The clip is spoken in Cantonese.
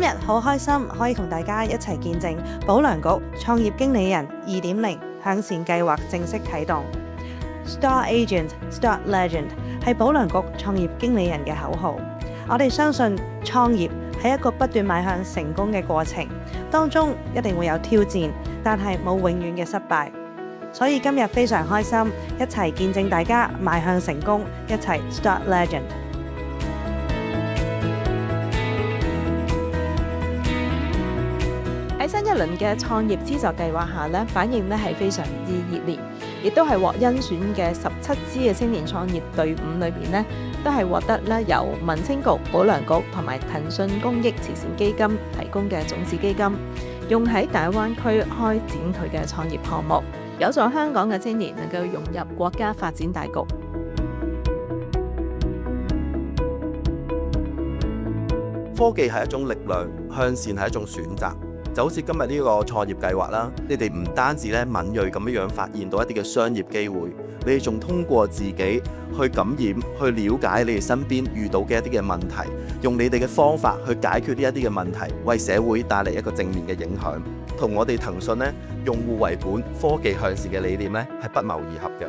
今日好開心可以同大家一齊見證保良局創業經理人2.0向善計劃正式啟動。Start Agent, Start Legend 係保良局創業經理人嘅口號。我哋相信創業係一個不斷邁向成功嘅過程，當中一定會有挑戰，但係冇永遠嘅失敗。所以今日非常開心，一齊見證大家邁向成功，一齊 Start Legend。喺新一輪嘅創業資助計劃下咧，反應咧係非常之熱烈，亦都係獲甄選嘅17支嘅青年創業隊伍裏邊咧，都係獲得咧由民青局、保良局同埋騰訊公益慈善基金提供嘅種子基金，用喺大灣區開展佢嘅創業項目，有助香港嘅青年能夠融入國家發展大局。科技係一種力量，向善係一種選擇。就好似今日呢個創業計劃啦，你哋唔單止敏鋭咁樣發現到一啲嘅商業機會，你哋仲通過自己去感染、去了解你哋身邊遇到嘅一啲嘅問題，用你哋嘅方法去解決呢一啲嘅問題，為社會帶嚟一個正面嘅影響。同我哋騰訊呢，用戶為本、科技向善嘅理念呢，係不謀而合嘅。